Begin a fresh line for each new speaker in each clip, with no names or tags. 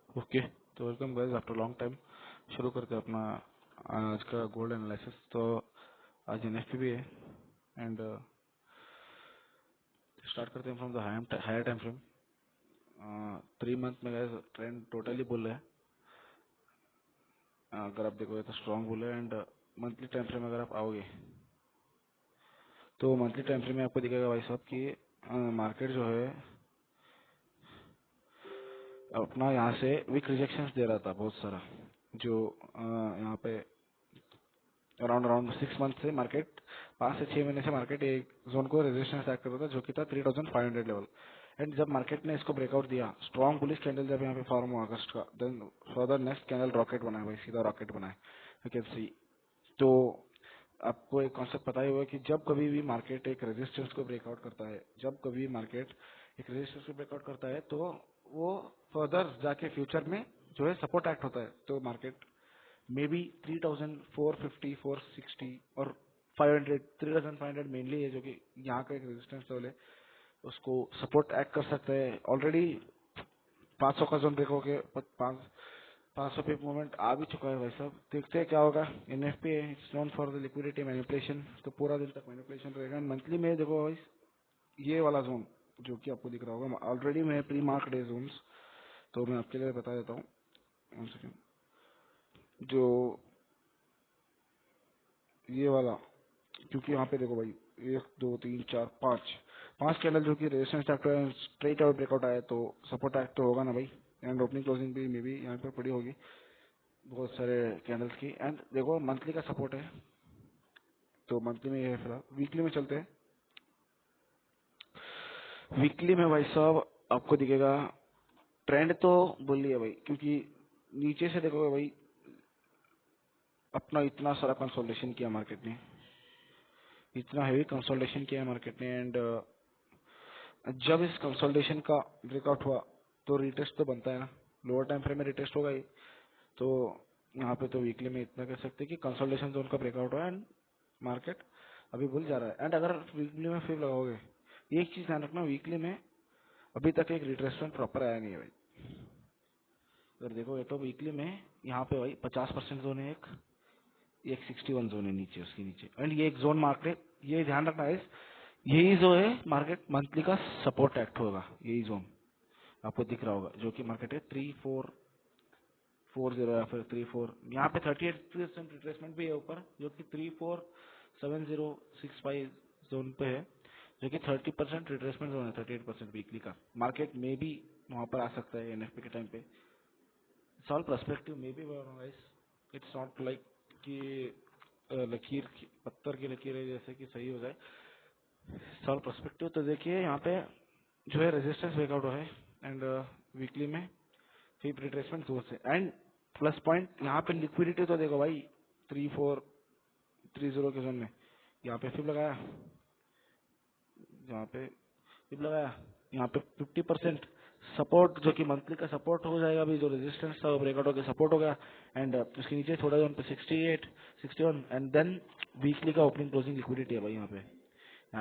Okay, तो welcome guys after long time. शुरू करते हैं अपना आज का गोल्ड एनालिसिस। तो आज एनएफपी भी है एंड स्टार्ट करते हैं from the higher time frame. 3 month में गाइस ट्रेंड टोटली बुल है। अगर आप देखोगे तो स्ट्रॉन्ग बुल है एंड मंथली टाइम फ्रेम अगर आप आओगे तो मंथली टाइम फ्रेम में आपको दिखेगा भाई साहब कि मार्केट जो है अपना यहाँ से वीक रिजेक्शंस दे रहा था बहुत सारा। जो यहाँ पे अराउंड अराउंड 6 मंथ से मार्केट 5 से 6 महीने से मार्केट एक जोन को रेजिस्टेंस एक्ट कर रहा था जो कि था 3500 लेवल। एंड जब मार्केट ने इसको ब्रेकआउट दिया, स्ट्रॉन्ग बुलिश कैंडल जब यहाँ पे फॉर्म हुआ अगस्त का, then further next candle rocket बनाया भाई, सीधा रॉकेट बनाया। You can see. तो आपको एक कॉन्सेप्ट पता ही होगा कि जब कभी भी मार्केट एक रेजिस्टेंस को ब्रेकआउट करता है, जब कभी मार्केट एक रेजिस्टेंस को ब्रेकआउट करता है तो वो फर्दर जाके फ्यूचर में जो है सपोर्ट एक्ट होता है। तो मार्केट मे बी 3450, 460 और 500, 3500 मेनली है जो कि यहाँ का एक रेजिस्टेंस लेवल है, उसको सपोर्ट एक्ट कर सकते हैं। ऑलरेडी 500 का जोन ब्रेक हो के 500 पे मूवमेंट आ भी चुका है भाई साहब। देखते हैं क्या होगा। एनएफपी है, it's known for the liquidity manipulation, तो पूरा दिन तक मैनिपुलेशन रहेगा। मंथली में देखो भाई, ये वाला जोन जो कि आपको दिख रहा होगा ऑलरेडी में प्री मार्क डे जोन्स, तो मैं आपके लिए बता देता हूँ। 1 सेकेंड। जो ये वाला, क्योंकि यहाँ पे देखो भाई 1 2 3 4 5 5 कैंडल जो कि resistance act straight out breakout आया तो सपोर्ट एक्ट तो होगा ना भाई। एंड ओपनिंग क्लोजिंग भी मे बी यहाँ पे पड़ी होगी बहुत सारे कैंडल्स की। एंड देखो मंथली का सपोर्ट है, तो मंथली में ये है। फिलहाल वीकली में चलते हैं। वीकली में भाई साहब आपको दिखेगा ट्रेंड तो बोलिए भाई, क्योंकि नीचे से देखोगे भाई अपना इतना सारा कंसोलिडेशन किया मार्केट ने, इतना हेवी कंसोलिडेशन किया मार्केट ने। एंड जब इस कंसोलिडेशन का ब्रेकआउट हुआ तो रिटेस्ट तो बनता है ना, लोअर टाइम फ्रेम में रिटेस्ट होगा ही। तो यहाँ पे तो वीकली में इतना कह सकते हैं कि कंसोलिडेशन जोन का ब्रेकआउट हुआ एंड मार्केट अभी बुल जा रहा है। एंड अगर वीकली में फिर लगाओगे, एक चीज ध्यान रखना, वीकली में अभी तक एक रिट्रेसमेंट प्रॉपर आया नहीं है भाई। अगर देखोगे तो वीकली में यहाँ पे भाई 50% जोन है, एक 61 जोन है नीचे, उसके नीचे। एंड ये एक जोन मार्केट, ये ध्यान रखना है, यही जो है मार्केट मंथली का सपोर्ट एक्ट होगा। यही जोन आपको दिख रहा होगा जो कि मार्केट है 3440 या फिर 34, यहाँ पे 38% रिट्रेसमेंट भी है ऊपर जो कि 347065 जोन पे है, जो कि 30% रिट्रेसमेंट जोन है। 38% वीकली का मार्केट में भी वहां पर आ सकता है एनएफपी के टाइम पे। It's all perspective may be guys, it's not like कि लकीर पत्थर की लकीर है जैसे कि सही हो जाए। It's all perspective. तो देखिए यहाँ पे जो है रेजिस्टेंस ब्रेकआउट हुआ है एंड वीकली में फिर रिट्रेसमेंट जोन से। एंड प्लस पॉइंट यहाँ पे लिक्विडिटी तो देखो भाई 3430 के जोन में यहाँ पे फिर लगाया, यहाँ पे फिर लगाया, यहाँ पे 50% सपोर्ट जो कि मंथली का सपोर्ट हो जाएगा। अभी जो रेजिस्टेंस था वो ब्रेकआउट होकर सपोर्ट हो गया। एंड उसके नीचे थोड़ा जोन पे 68 61 एंड देन वीकली का ओपनिंग क्लोजिंग लिक्विडिटी है भाई। यहाँ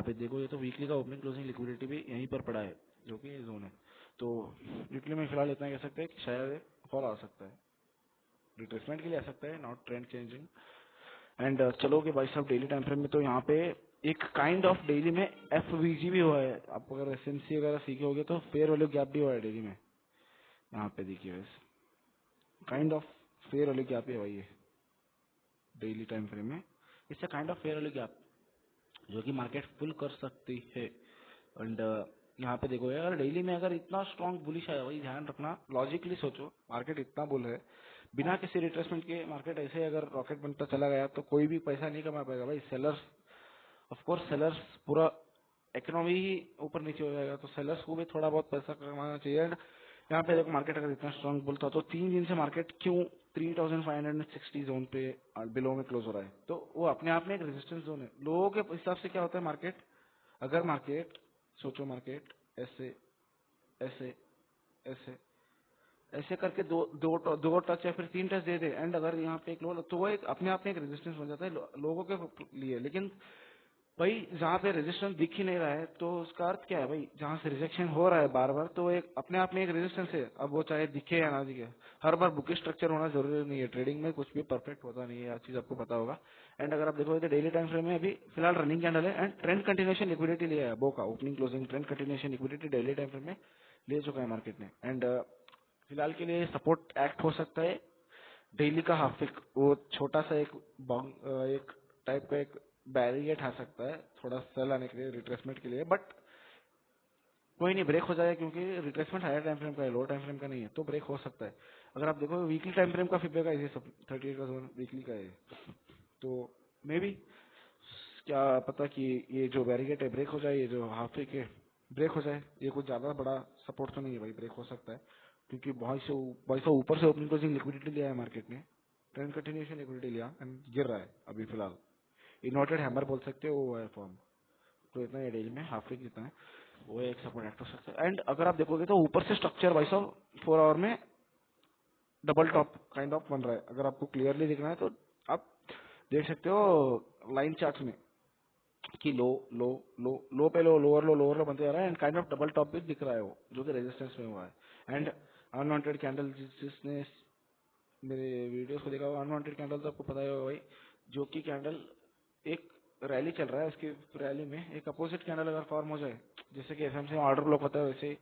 पे देखो, ये तो वीकली का ओपनिंग क्लोजिंग लिक्विडिटी भी यहीं पर पड़ा है जो कि ये जोन है। तो वीकली में फिलहाल इतना कह सकते हैं कि शायद फॉल आ सकता है, रिट्रेसमेंट के लिए आ सकता है, नॉट ट्रेंड चेंजिंग। एंड चलोगे भाई साहब डेली टाइम फ्रेम में, तो यहाँ पे एक काइंड ऑफ डेली में एफवीजी भी हुआ है। आप अगर एसएमसी वगैरह सीखे होगे तो फेयर वैल्यू गैप भी हुआ है डेली में। यहाँ पे देखिए वैसे kind of fair value gap ही है भाई ये डेली टाइम फ्रेम में। इससे kind of fair value gap जो कि मार्केट फुल कर सकती है। एंड यहाँ पे देखो अगर डेली में अगर इतना स्ट्रॉन्ग बुलिश है भाई, ध्यान रखना, लॉजिकली सोचो, मार्केट इतना बुल है, बिना किसी रिट्रेसमेंट के मार्केट ऐसे अगर रॉकेट बनता चला गया तो कोई भी पैसा नहीं कमा पाएगा भाई। सेलर्स, ऑफ कोर्स सेलर्स, पूरा इकोनॉमी ही ऊपर नीचे हो जाएगा, तो सेलर्स को भी थोड़ा बहुत पैसा कमाना चाहिए। एंड यहाँ पे देखो मार्केट अगर इतना स्ट्रॉन्ग बुल था तो 3 दिन से मार्केट क्यों 3560 जोन पे बिलो में क्लोज हो रहा है, तो वो अपने आप में एक रेजिस्टेंस जोन है। लोगों के हिसाब से क्या होता है, मार्केट अगर मार्केट सोचो, मार्केट ऐसे ऐसे ऐसे ऐसे करके दो टच या फिर 3 टच दे दे एंड अगर यहाँ पे एक लो तो वो एक अपने आप में एक रेजिस्टेंस बन जाता है लोगों के लिए। लेकिन भाई जहाँ पे रेजिस्टेंस दिख ही नहीं रहा है तो उसका अर्थ क्या है भाई, जहाँ से रिजेक्शन हो रहा है बार बार तो एक अपने आप में एक रेजिस्टेंस है, अब वो चाहे दिखे या ना दिखे। हर बार बुक स्ट्रक्चर होना जरूरी नहीं है, ट्रेडिंग में कुछ भी परफेक्ट होता नहीं है, हर चीज आपको पता होगा। एंड अगर आप देखोगे तो डेली टाइम फ्रेम में अभी फिलहाल रनिंग कैंडल है एंड ट्रेंड कंटिन्यूएशन लिक्विडिटी लिया है बो का, opening closing trend continuation liquidity daily time frame में ले चुका है मार्केट ने। एंड फिलहाल के लिए सपोर्ट एक्ट हो सकता है डेली का हाफ वीक, वो छोटा सा एक टाइप का एक बैरियर आ सकता है थोड़ा सेल आने के लिए, रिट्रेसमेंट के लिए, बट कोई नहीं, ब्रेक हो जाएगा क्योंकि रिट्रेसमेंट हायर टाइम फ्रेम का है, लो टाइम फ्रेम का नहीं है, तो ब्रेक हो सकता है। अगर आप देखो वीकली टाइम फ्रेम का फीडबैक है, ये सब 38 का जोन वीकली का है, तो मे बी क्या पता कि ये जो बैरिकेड है ब्रेक हो जाए, ये जो हाफ वीक है ब्रेक हो जाए। ये कुछ ज्यादा बड़ा सपोर्ट तो नहीं है भाई, ब्रेक हो सकता है क्योंकि बहुत से ऊपर से ओपनिंग क्लोजिंग लिक्विडिटी लिया है मार्केट ने, ट्रेंड कंटिन्यूएशन लिक्विडिटी लिया एंड गिर रहा है अभी फिलहाल। इन्वर्टेड हैमर बोल सकते हो वो है फॉर्म, तो इतना ही रेंज में हाफ वीक जितना है वो एक सपोर्ट एक्ट हो सकता है। एंड अगर आप देखोगे तो ऊपर से स्ट्रक्चर भाई साहब 4 आवर में डबल टॉप काइंड ऑफ बन रहा है, अगर आपको क्लियरली दिखना है तो आप देख सकते हो लाइन चार्ट में कि लो लो लो लो पे लो, लोअर लो बनते जा रहा है and kind of double top भी दिख रहा है वो, जो कि रेजिस्टेंस में हुआ है। एंड अनवांटेड कैंडल, जिसने मेरे वीडियोस को देखा होगा, अनवांटेड कैंडल तो आपको पता ही होगा भाई, जो कि कैंडल एक रैली चल रहा है, उसकी रैली में एक अपोजिट कैंडल अगर फॉर्म हो जाए, जैसे कि एफएमसी में ऑर्डर ब्लॉक होता है वैसे ही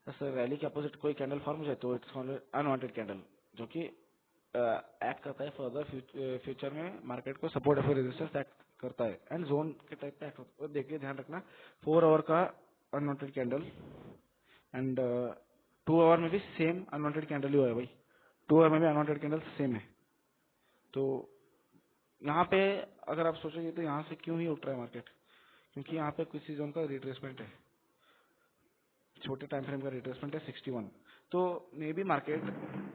ऐसे रैली के अपोजिट कोई कैंडल फॉर्म हो जाए तो इट्स अनवांटेड कैंडल, जो कि एक्ट करता है फर्दर फ्यूचर में मार्केट को सपोर्ट या फिर रेजिस्टेंस एक्ट करता है एंड जोन के टाइप का एक्ट होता है। देखिए ध्यान रखना 4 आवर का अनवांटेड कैंडल एंड 2 आवर में भी सेम अनवांटेड कैंडल ही हुआ है भाई, 2 आवर में भी अनवांटेड कैंडल सेम है। तो यहाँ पे अगर आप सोचोगे तो यहाँ से क्यों ही उठ रहा है मार्केट, क्योंकि यहाँ पे किसी जोन का रिट्रेसमेंट है, छोटे टाइम फ्रेम का रिट्रेसमेंट है 61। तो मे बी मार्केट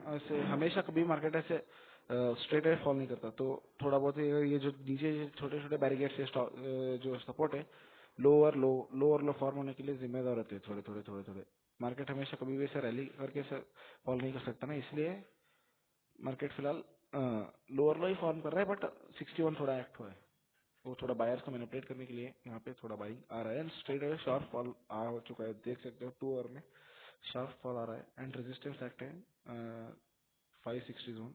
ऐसे हमेशा कभी मार्केट ऐसे स्ट्रेट अवे फॉल नहीं करता, तो थोड़ा बहुत ये जो नीचे छोटे छोटे बैरिकेड से जो सपोर्ट है लोअर लो फॉर्म होने के लिए जिम्मेदार रहते हैं थोड़े थोड़े। मार्केट हमेशा कभी भी ऐसे रैली करके फॉल नहीं कर सकता ना, इसलिए मार्केट फिलहाल लोअर लो ही फॉर्म कर रहा है, बट 61 थोड़ा एक्ट हुआ है, वो थोड़ा बायर्स को मैनिपुलेट करने के लिए यहाँ पे थोड़ा बाइंग आ रहा है and straight away sharp fall आ चुका है, देख सकते हो 2 आवर में शार्प फॉल आ रहा है एंड रेजिस्टेंस एक्ट है 560 जोन।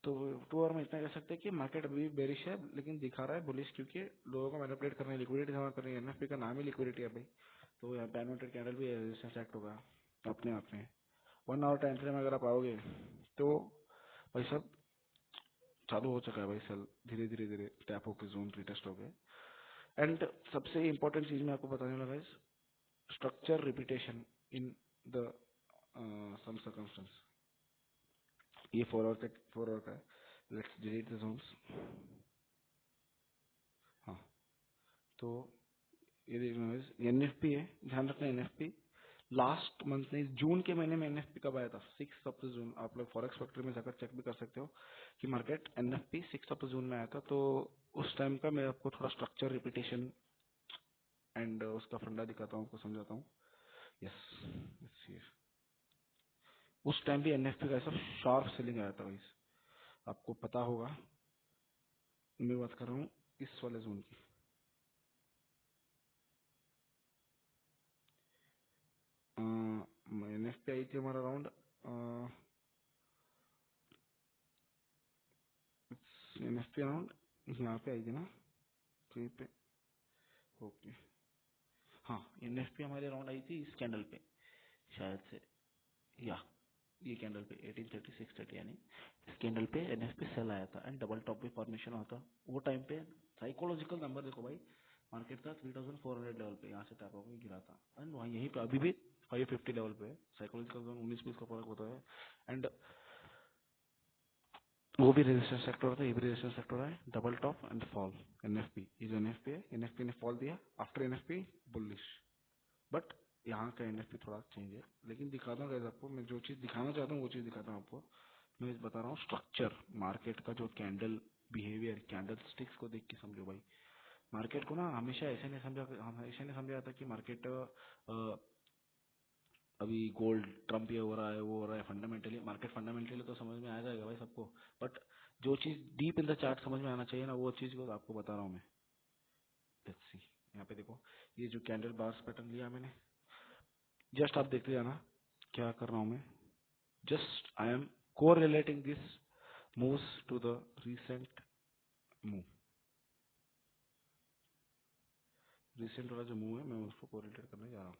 तो 2 आवर में इतना कह सकते हैं कि मार्केट अभी बेरिश है लेकिन दिखा रहा है बुलिश, क्योंकि लोगों को मैनिपुलेट करने लिक्विडिटी जमा करनी है, एनएफपी का नाम ही लिक्विडिटी है भाई, तो यहाँ पे अनवांटेड कैंडल भी रेजिस्टेंस एक्ट होगा अपने आप में। 1 आवर टाइम फ्रेम अगर आप आओगे तो भाई सब चालू हो चुका है भाई, सेल धीरे धीरे धीरे टैप होकर जोन रिटेस्ट हो गए। एंड सबसे इम्पोर्टेंट चीज मैं आपको बताने लगा इस structure repetition in the some circumstances. ये 4 आवर का है, लेट्स डिलीट द जोन्स। हाँ, तो ये देखना एनएफपी है, ध्यान रखना एनएफपी लास्ट मंथ में जून के महीने में एनएफपी कब आया था 6 जून, आप लोग फॉरेक्स फैक्ट्री में जाकर चेक भी कर सकते हो कि मार्केट एनएफपी 6 जून में आया था। तो उस टाइम का मैं आपको थोड़ा स्ट्रक्चर रिपीटेशन एंड उसका फंडा दिखाता हूँ, आपको समझाता हूँ। यस, उस टाइम भी एनएफपी का ऐसा शार्प सेलिंग आया था गाइस, आपको पता होगा, मैं बात कर रहा हूँ इस वाले जोन की। एनएफपी आई थी हमारा अराउंड, एनएफपी अराउंड यहाँ पे आई थी ना, कहीं पे, ओके, हाँ एनएफपी हमारे अराउंड आई थी इस कैंडल पे शायद से, या ये कैंडल पे 1830 630 यानी इस कैंडल पे एनएफपी सेल आया था एंड डबल टॉप भी फॉर्मेशन हुआ था। वो टाइम पे साइकोलॉजिकल नंबर देखो भाई, मार्केट था 3400 लेवल पे, यहाँ से टैप होकर गिरा था एंड वहाँ यहीं पे अभी भी 550 लेवल पे है, साइकोलॉजिकल जोन 19-20 का फर्क होता है एंड वो भी रेजिस्टेंस सेक्टर होता है, ये भी रेजिस्टेंस सेक्टर है, double top and fall NFP, ये जो एनएफपी है, एनएफपी ने फॉल दिया, आफ्टर एनएफपी बुलिश, बट यहाँ का एनएफपी थोड़ा चेंज है, लेकिन दिखाता हूँ आपको, मैं जो चीज दिखाना चाहता हूँ वो चीज दिखाता हूँ आपको। मैं बता रहा हूँ स्ट्रक्चर मार्केट का, जो कैंडल बिहेवियर, कैंडल स्टिक्स को देख के समझो भाई। मार्केट को ना हमेशा ऐसे नहीं समझा, हमेशा नहीं समझा था कि मार्केट अभी गोल्ड ट्रम्प ये हो रहा है वो हो रहा है, फंडामेंटली मार्केट फंडामेंटली तो समझ में आ जाएगा भाई सबको, बट जो चीज डीप इन द चार्ट समझ में आना चाहिए ना, वो चीज को आपको बता रहा हूँ मैं। लेट्स सी, यहाँ पे देखो ये जो कैंडल बार्स पैटर्न लिया मैंने, जस्ट आप देखते जाना क्या कर रहा हूँ मैं। Just I am correlating this moves to the recent move, recent वाला जो मूव है मैं उसको कोरिलेट करने जा रहा हूँ।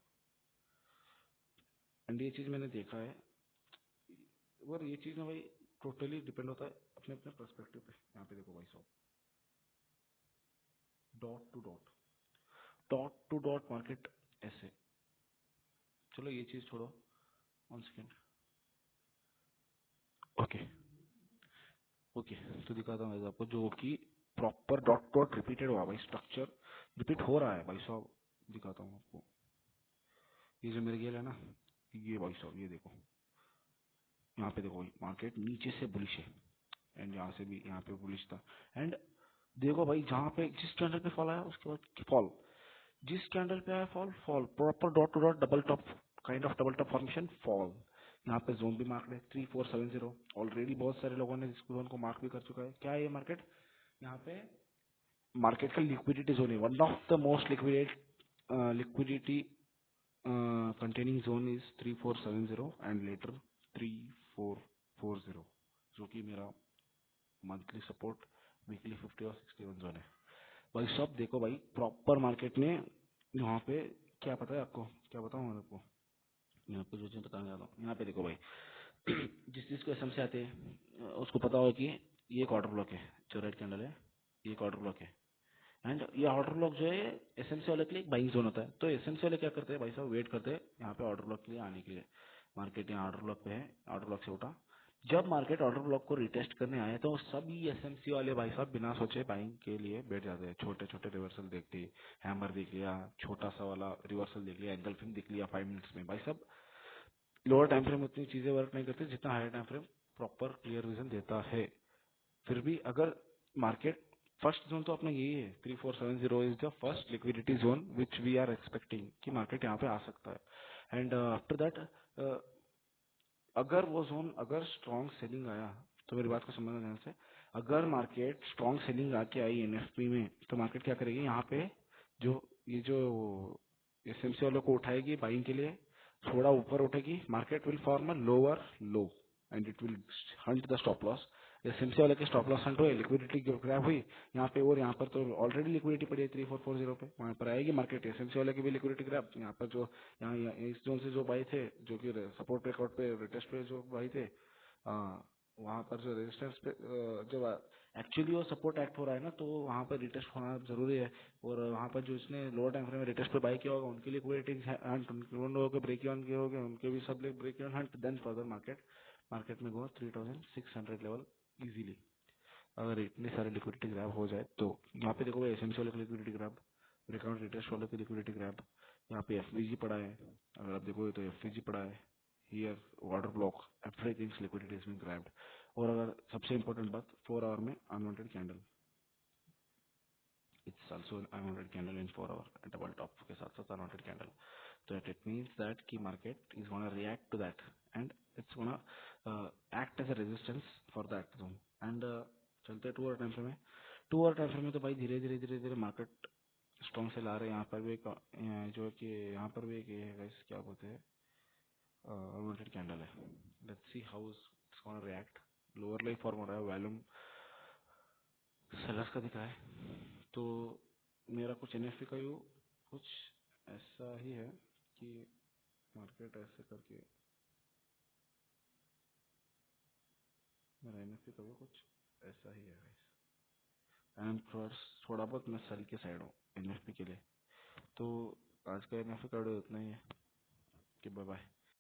एंड ये चीज मैंने देखा है, और ये चीज ना भाई टोटली डिपेंड होता है अपने अपने पर्सपेक्टिव पे। यहाँ पे देखो भाई साहब, dot to dot, dot to dot market ऐसे। चलो ये चीज छोड़ो, 1 सेकेंड। ओके ओके, तो दिखाता हूँ आपको जो कि प्रॉपर डॉट डॉट रिपीटेड हुआ भाई, स्ट्रक्चर रिपीट हो रहा है भाई साहब। दिखाता हूँ आपको, ये जो मेरे गेल है ना, ये भाई साहब ये देखो, यहाँ पे देखो मार्केट नीचे से बुलिश है, एंड यहाँ से भी यहाँ पे बुलिश था। एंड देखो भाई जहाँ पे जिस कैंडल पे फॉल आया उसके बाद फॉल, जिस कैंडल पे आया fall, fall proper dot to dot double top, kind of double top formation, fall. यहाँ पे जोन भी मार्क है 3470, ऑलरेडी बहुत सारे लोगों ने इस जोन को मार्क भी कर चुका है। क्या है ये मार्केट, यहाँ पे मार्केट का लिक्विडिटी जोन है, one of the most liquidity containing zone is 3470 and later 3440, जो कि मेरा मंथली सपोर्ट, वीकली 50 और 61 जोन है भाई। सब देखो भाई प्रॉपर मार्केट में यहाँ पे क्या पता है आपको, क्या बताऊँ मैं आपको, यहाँ पे जो चीज बताने जा रहा हूँ, यहाँ पे देखो भाई जिस चीज को एसएम से आते हैं उसको पता होगा कि ये एक ऑर्डर ब्लॉक है, जो रेड कैंडल है ये एक ऑर्डर ब्लॉक है। एंड ये ऑर्डर ब्लॉक जो है एसएमसी वाले के लिए एक बाइंग जोन होता है, तो एसएमसी वाले क्या करते हैं भाई साहब, वेट करते हैं यहाँ पे ऑर्डर ब्लॉक के लिए आने के लिए। मार्केट यहाँ ऑर्डर ब्लॉक पे है, ऑर्डर ब्लॉक से उठा, जब मार्केट ऑर्डर ब्लॉक को रिटेस्ट करने आए तो सभी एसएमसी वाले भाई साहब बिना सोचे बाइंग के लिए बैठ जाते हैं। छोटे छोटे रिवर्सल देखते, हैमर देख लिया, छोटा सा वाला रिवर्सल देख लिया, एंगल्फिंग देख लिया 5 मिनट्स में भाई साहब। लोअर टाइम फ्रेम उतनी चीजें वर्क नहीं करती जितना higher time frame proper clear vision देता है। फिर भी अगर मार्केट, फर्स्ट जोन तो अपना यही है 3470 is the first liquidity zone which we are expecting कि मार्केट यहाँ पे आ सकता है। एंड आफ्टर दैट अगर वो जोन, अगर स्ट्रॉन्ग सेलिंग आया, तो मेरी बात को समझना ध्यान से, अगर मार्केट स्ट्रॉन्ग सेलिंग आके आई एनएफपी में तो मार्केट क्या करेगी, यहाँ पे जो ये जो एसएमसी वालों को उठाएगी बाइंग के लिए, थोड़ा ऊपर उठेगी, market will form a lower low and it will Hunt the stop loss. SMC वाले के स्टॉप लॉस हंट हुए, लिक्विडिटी ग्रैब हुई यहाँ पे, और यहाँ पर तो ऑलरेडी लिक्विडिटी पड़ी है 3440 पे, वहाँ पर आएगी मार्केट। एसएमसी वाले की भी लिक्विडिटी ग्रैब, यहाँ पर जो यहाँ इस जोन से जो बाई थे, जो कि सपोर्ट ब्रेकआउट पे रिटेस्ट पे जो बाई थे, वहाँ पर जो रेजिस्टेंस पे जब एक्चुअली वो सपोर्ट एक्ट हो रहा है ना, तो वहाँ पर रिटेस्ट होना जरूरी है। और वहाँ पर जो इसने लोअर टाइम फ्रेम में रिटेस्ट पे बाई किया होगा उनके लिए लिक्विडिटी हंट, उन लोगों के ब्रेक ऑन किए होंगे उनके भी सब break on hunt, then further market में गो 3600 लेवल इजीली। अगर इतने सारे लिक्विडिटी ग्रैब हो जाए तो यहाँ पे देखो एसएमसी वाले की लिक्विडिटी ग्रैब, ब्रेकआउट रिटेस्ट वाले की लिक्विडिटी ग्रैब, यहाँ पे एफवीजी पड़ा है, अगर आप देखोगे तो एफवीजी पड़ा है, here order block, everything's liquidity is being grabbed. और अगर सबसे इंपॉर्टेंट बात, 4 आवर में unwanted candle, it's also unwanted candle in 4 hour, double top के साथ साथ अनवांटेड कैंडल, तो इट मीन्स दैट कि market is gonna react to that and it's gonna act as a resistance for that zone. And चलते 2 our time frame में, 2 our time frame में तो भाई धीरे धीरे धीरे धीरे मार्केट स्ट्रॉन्ग से ला रहे हैं। यहाँ पर भी एक जो है कि यहाँ पर भी एक ये है guys, क्या बोलते हैं, अनवांटेड कैंडल है। Let's see how it's gonna react. Lower life form हो रहा है, वॉल्यूम सेलर्स का दिखा है, तो मेरा कुछ एनएफपी का व्यू कुछ ऐसा ही है कि मार्केट ऐसे करके, मेरा एनएफपी का व्यू कुछ ऐसा ही है गाइस। एंड थोड़ा बहुत मैं सेल के साइड हूँ एनएफपी के लिए। तो आज का एनएफपी का वीडियो इतना ही है कि बाय बाय।